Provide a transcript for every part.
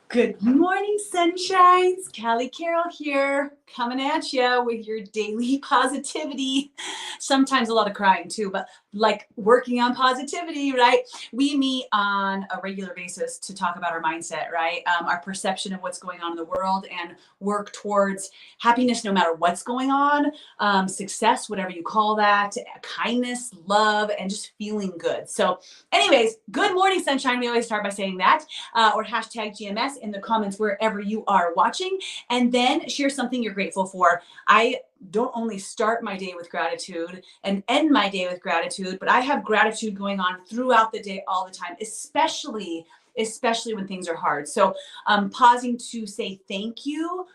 Good morning, sunshines. Callie Carroll here, coming at you with your daily positivity. Sometimes a lot of crying too, but like working on positivity, right? We meet on a regular basis to talk about our mindset, right? Our perception of what's going on in the world and work towards happiness no matter what's going on, success, whatever you call that, kindness, love, and just feeling good. So, anyways, good morning, sunshine. We always start by saying that or hashtag GMS in the comments wherever you are watching, and then share something you're grateful for. I don't only start my day with gratitude and end my day with gratitude, but I have gratitude going on throughout the day all the time, especially when things are hard. So pausing to say thank you,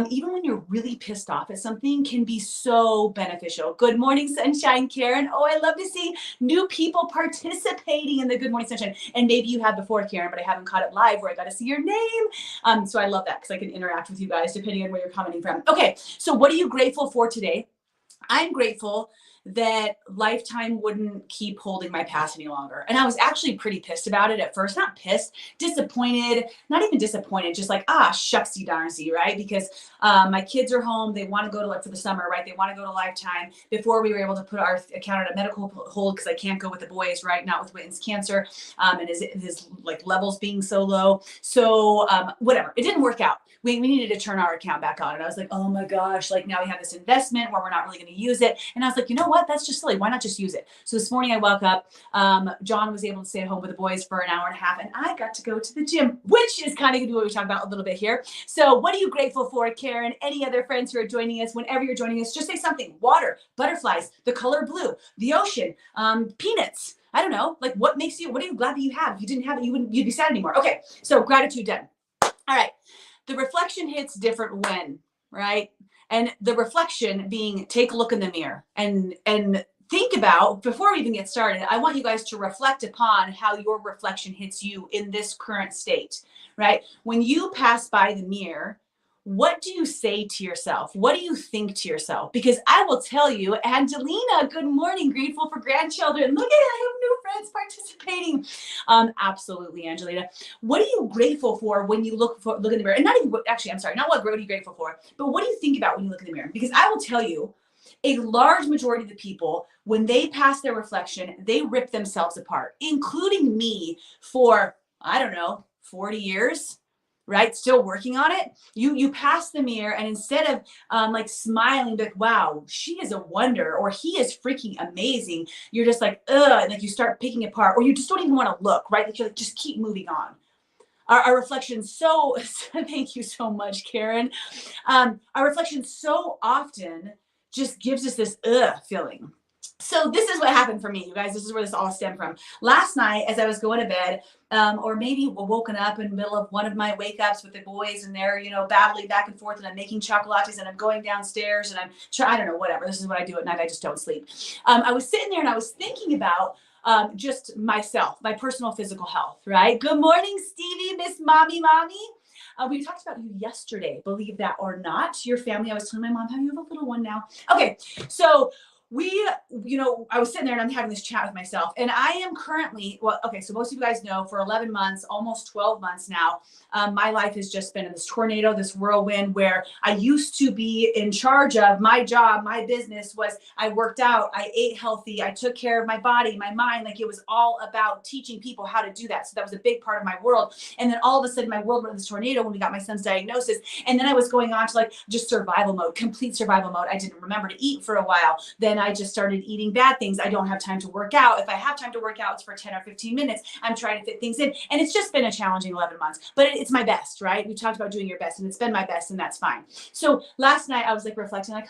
even when you're really pissed off at something, can be so beneficial. Good morning, sunshine, Karen. Oh, I love to see new people participating in the Good Morning Sunshine. And maybe you have before, Karen, but I haven't caught it live where I got to see your name. So I love that because I can interact with you guys depending on where you're commenting from. Okay, so what are you grateful for today? I'm grateful that Lifetime wouldn't keep holding my past any longer. And I was actually pretty pissed about it at first. Not pissed, disappointed, not even disappointed, just like, shucksy darnsy, right? Because my kids are home. They want to go to for the summer, right? They want to go to Lifetime. Before we were able to put our account at a medical hold because I can't go with the boys, right? Not with Witten's cancer and his like levels being so low. So whatever, it didn't work out. We needed to turn our account back on. And I was like, oh my gosh, like now we have this investment where we're not really going to use it. And I was like, you know what? That's just silly. Why not just use it? So this morning I woke up, John was able to stay at home with the boys for an hour and a half, and I got to go to the gym, which is kind of what we talk about a little bit here. So what are you grateful for, Karen? Any other friends who are joining us, whenever you're joining us, just say something. Water, butterflies, the color blue, the ocean, peanuts. I don't know, like what are you glad that you have? If you didn't have it, you'd be sad anymore. Okay, so gratitude done. All right. The reflection hits different when, right? And the reflection being take a look in the mirror and think about, before we even get started, I want you guys to reflect upon how your reflection hits you in this current state, right? When you pass by the mirror, what do you say to yourself? What do you think to yourself? Because I will tell you, Angelina, good morning, grateful for grandchildren. Look at it, I have new friends participating. Absolutely, Angelina. What are you grateful for when you look in the mirror? And not even, actually, I'm sorry, not what are you grateful for, but what do you think about when you look in the mirror? Because I will tell you, a large majority of the people, when they pass their reflection, they rip themselves apart, including me for, I don't know, 40 years. Right? Still working on it. You pass the mirror, and instead of like smiling, like, wow, she is a wonder, or he is freaking amazing, you're just like, ugh, and like you start picking apart, or you just don't even want to look, right? Like you're like, just keep moving on. Our reflection so, thank you so much, Karen. Our reflection so often just gives us this feeling. So this is what happened for me, you guys. This is where this all stemmed from. Last night, as I was going to bed, or maybe woken up in the middle of one of my wake ups with the boys, and they're, battling back and forth, and I'm making chocolates, and I'm going downstairs, and I don't know, whatever. This is what I do at night. I just don't sleep. I was sitting there and I was thinking about just myself, my personal physical health, right? Good morning, Stevie, Miss Mommy. We talked about you yesterday, believe that or not. Your family, I was telling my mom how you have a little one now. Okay, so I was sitting there and I'm having this chat with myself, and I am currently, so most of you guys know, for 11 months, almost 12 months now, my life has just been in this tornado, this whirlwind, where I used to be in charge of my job. My business was, I worked out, I ate healthy, I took care of my body, my mind, like it was all about teaching people how to do that. So that was a big part of my world. And then all of a sudden my world went in this tornado when we got my son's diagnosis. And then I was going on to like just survival mode, complete survival mode. I didn't remember to eat for a while. Then I just started eating bad things. I don't have time to work out. If I have time to work out, it's for 10 or 15 minutes. I'm trying to fit things in. And it's just been a challenging 11 months, but it's my best, right? We talked about doing your best, and it's been my best, and that's fine. So last night I was like reflecting, like,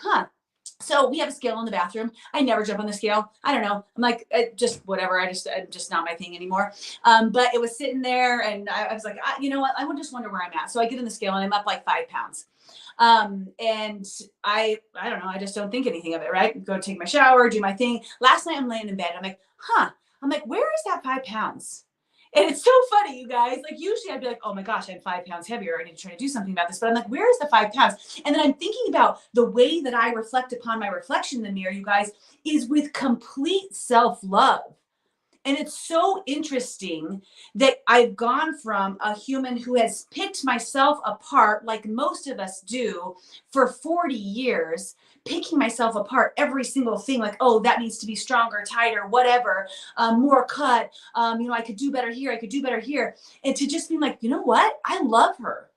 so we have a scale in the bathroom. I never jump on the scale. I don't know. I'm like, just whatever. I'm just not my thing anymore. But it was sitting there, and I was like, you know what? I would just wonder where I'm at. So I get in the scale, and I'm up like 5 pounds. And I don't know. I just don't think anything of it, right? Go take my shower, do my thing. Last night I'm laying in bed. I'm like, where is that 5 pounds? And it's so funny, you guys. Like usually I'd be like, oh my gosh, I'm 5 pounds heavier. I need to try to do something about this. But I'm like, where is the 5 pounds? And then I'm thinking about the way that I reflect upon my reflection in the mirror, you guys, is with complete self-love. And it's so interesting that I've gone from a human who has picked myself apart, like most of us do, for 40 years, picking myself apart, every single thing, like, oh, that needs to be stronger, tighter, whatever, more cut. I could do better here. I could do better here. And to just be like, you know what? I love her.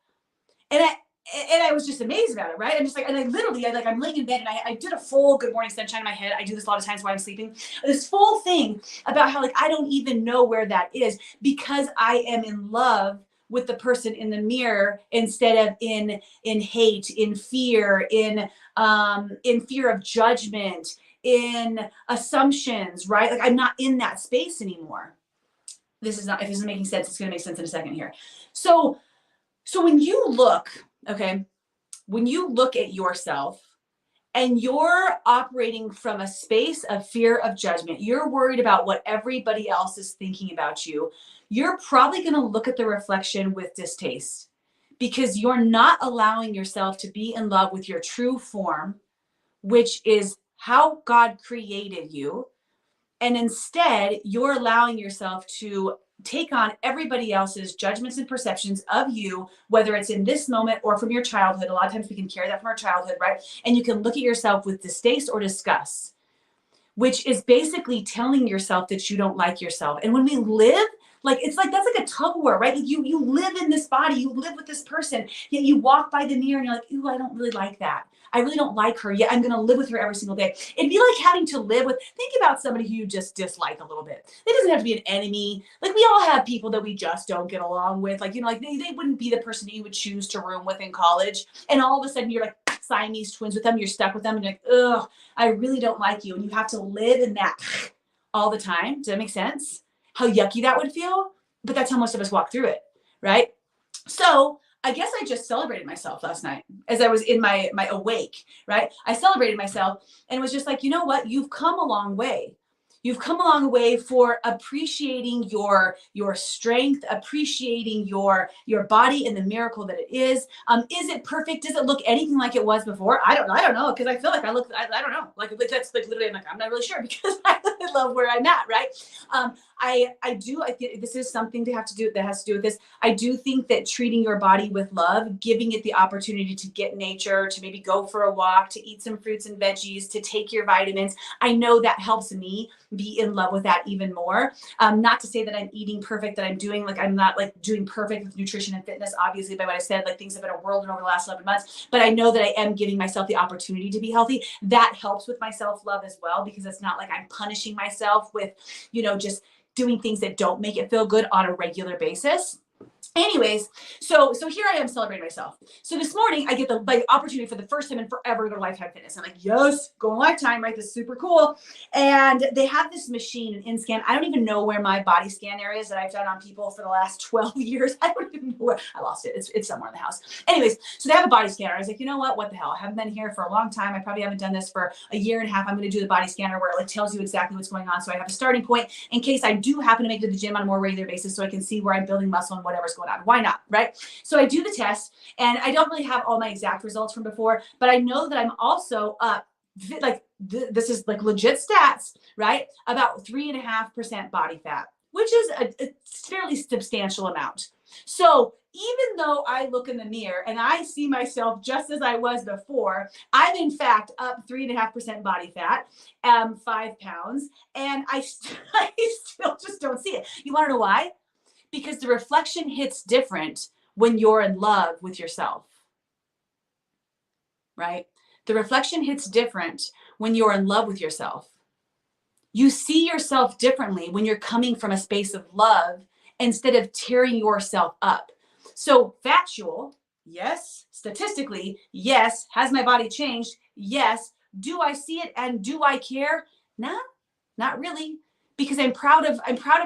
And I was just amazed about it, right? I'm just like, and I literally, I'm laying in bed and I did a full Good Morning Sunshine in my head. I do this a lot of times while I'm sleeping. This full thing about how I don't even know where that is because I am in love with the person in the mirror instead of in hate, in fear, in fear of judgment, in assumptions, right? Like I'm not in that space anymore. If this isn't making sense, it's going to make sense in a second here. So when you look, okay, when you look at yourself and you're operating from a space of fear of judgment, you're worried about what everybody else is thinking about you, you're probably going to look at the reflection with distaste because you're not allowing yourself to be in love with your true form, which is how God created you. And instead, you're allowing yourself to take on everybody else's judgments and perceptions of you, whether it's in this moment or from your childhood. A lot of times we can carry that from our childhood, right? And you can look at yourself with distaste or disgust, which is basically telling yourself that you don't like yourself. And when we live, it's like, that's like a tug of war, right? You live in this body, you live with this person, yet you walk by the mirror and you're like, ooh, I don't really like that. I really don't like her, yet I'm going to live with her every single day. It'd be like having to live with, think about somebody who you just dislike a little bit. It doesn't have to be an enemy. Like we all have people that we just don't get along with. They wouldn't be the person that you would choose to room with in college. And all of a sudden you're like Siamese twins with them. You're stuck with them and you're like, ugh, I really don't like you. And you have to live in that all the time. Does that make sense? How yucky that would feel? But that's how most of us walk through it, right? So I guess I just celebrated myself last night as I was in my awake, right? I celebrated myself and was just like, you know what? You've come a long way. You've come a long way for appreciating your strength, appreciating your body and the miracle that it is. Is it perfect? Does it look anything like it was before? I don't know. Because I feel like I don't know. That's literally, I'm not really sure because I love where I'm at, right? I think this is something that has to do with this. I do think that treating your body with love, giving it the opportunity to get nature, to maybe go for a walk, to eat some fruits and veggies, to take your vitamins. I know that helps me be in love with that even more. Not to say that I'm eating perfect, that I'm doing I'm not doing perfect with nutrition and fitness, obviously by what I said, things have been a whirlwind over the last 11 months, but I know that I am giving myself the opportunity to be healthy. That helps with my self-love as well, because it's not like I'm punishing myself with, just doing things that don't make it feel good on a regular basis. Anyways, so here I am celebrating myself. So this morning I get the opportunity for the first time in forever to go to Lifetime Fitness. I'm like, yes, going Lifetime, right? This is super cool. And they have this machine, an InScan. I don't even know where my body scan area is that I've done on people for the last 12 years. I don't even know where. I lost it. It's somewhere in the house. Anyways, so they have a body scanner. I was like, you know what the hell? I haven't been here for a long time. I probably haven't done this for a year and a half. I'm going to do the body scanner where it tells you exactly what's going on. So I have a starting point in case I do happen to make it to the gym on a more regular basis, so I can see where I'm building muscle and whatever's going on. Why not, right? So I do the test and I don't really have all my exact results from before, but I know that I'm also up, this is legit stats, right? About 3.5% body fat, which is a fairly substantial amount. So even though I look in the mirror and I see myself just as I was before, I'm in fact up 3.5% body fat, 5 pounds, and I still just don't see it. You want to know why? Because the reflection hits different when you're in love with yourself, right? The reflection hits different when you're in love with yourself. You see yourself differently when you're coming from a space of love instead of tearing yourself up. So factual, yes. Statistically, yes. Has my body changed? Yes. Do I see it and do I care? Nah, not really. Because I'm proud of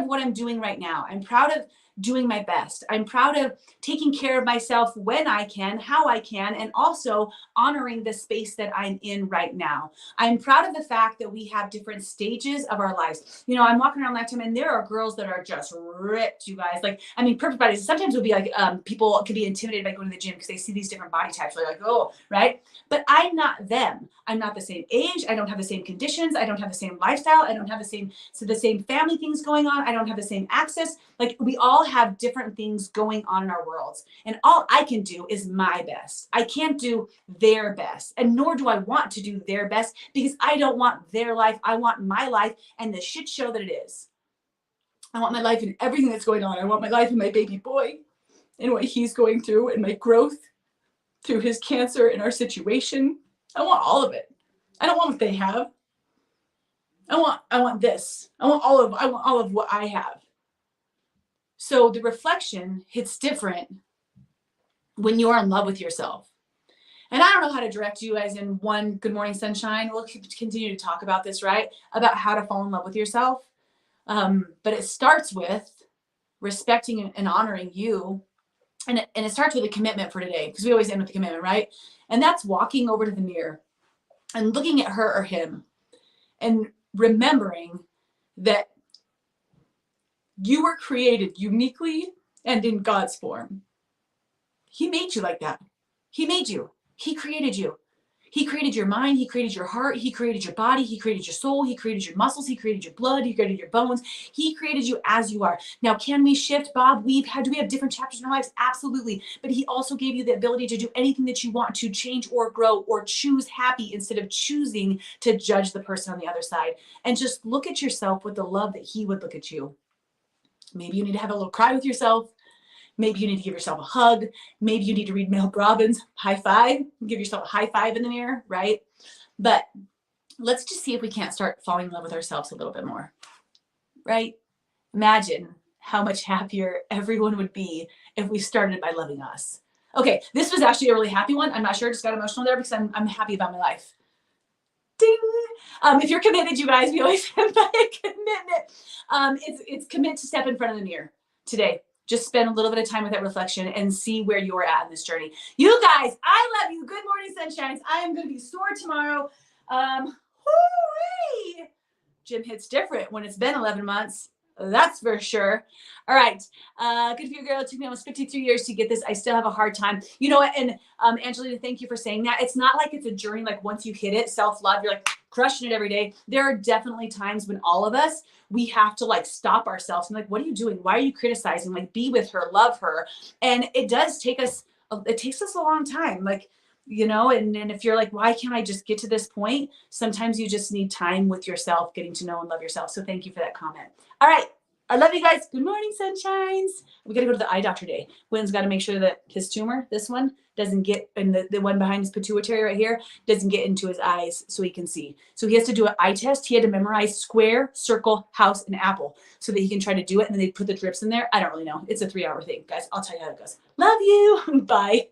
what I'm doing right now. I'm proud of doing my best. I'm proud of taking care of myself when I can, how I can, and also honoring the space that I'm in right now. I'm proud of the fact that we have different stages of our lives. You know, I'm walking around Lifetime and there are girls that are just ripped, you guys. Like, I mean, perfect bodies. Sometimes it'll be like people could be intimidated by going to the gym because they see these different body types. They're like, oh, right? But I'm not them. I'm not the same age. I don't have the same conditions. I don't have the same lifestyle. I don't have the same family things going on. I don't have the same access. Like, we all have different things going on in our worlds. And all I can do is my best. I can't do their best. And nor do I want to do their best because I don't want their life. I want my life and the shit show that it is. I want my life and everything that's going on. I want my life and my baby boy and what he's going through and my growth through his cancer and our situation. I want all of it. I don't want what they have. I want this. I want all of what I have. So the reflection hits different when you're in love with yourself. And I don't know how to direct you as in one Good Morning Sunshine. We'll continue to talk about this, right? About how to fall in love with yourself. But it starts with respecting and honoring you. And it starts with a commitment for today, because we always end with a commitment, right? And that's walking over to the mirror and looking at her or him and remembering that you were created uniquely and in God's form. He made you like that. He made you. He created you. He created your mind. He created your heart. He created your body. He created your soul. He created your muscles. He created your blood. He created your bones. He created you as you are. Now, can we shift, Bob? Do we have different chapters in our lives? Absolutely. But he also gave you the ability to do anything that you want to change or grow or choose happy instead of choosing to judge the person on the other side. And just look at yourself with the love that he would look at you. Maybe you need to have a little cry with yourself. Maybe you need to give yourself a hug. Maybe you need to read Mel Robbins' High Five. Give yourself a high five in the mirror, right? But let's just see if we can't start falling in love with ourselves a little bit more, right? Imagine how much happier everyone would be if we started by loving us. Okay, this was actually a really happy one. I'm not sure, just got emotional there because I'm happy about my life. Ding! If you're committed, you guys, we always have a commitment. It's commit to step in front of the mirror today. Just spend a little bit of time with that reflection and see where you're at in this journey. You guys, I love you. Good morning, sunshines. I am going to be sore tomorrow. Hooray! Gym hits different when it's been 11 months. That's for sure. All right. Good for you, girl. It took me almost 53 years to get this. I still have a hard time. You know what? And Angelina, thank you for saying that. It's not like it's a journey. Like once you hit it, self-love, you're like crushing it every day. There are definitely times when all of us, we have to like stop ourselves and like, what are you doing? Why are you criticizing? Like be with her, love her. And it does take us, it takes us a long time. Like, you know, and if you're like, why can't I just get to this point? Sometimes you just need time with yourself, getting to know and love yourself. So thank you for that comment. All right. I love you guys. Good morning, sunshines. We got to go to the eye doctor day. Wynn's got to make sure that his tumor, this one, doesn't get, and the one behind his pituitary right here, doesn't get into his eyes so he can see. So he has to do an eye test. He had to memorize square, circle, house, and apple so that he can try to do it. And then they put the drips in there. I don't really know. It's a 3-hour thing, guys. I'll tell you how it goes. Love you. Bye.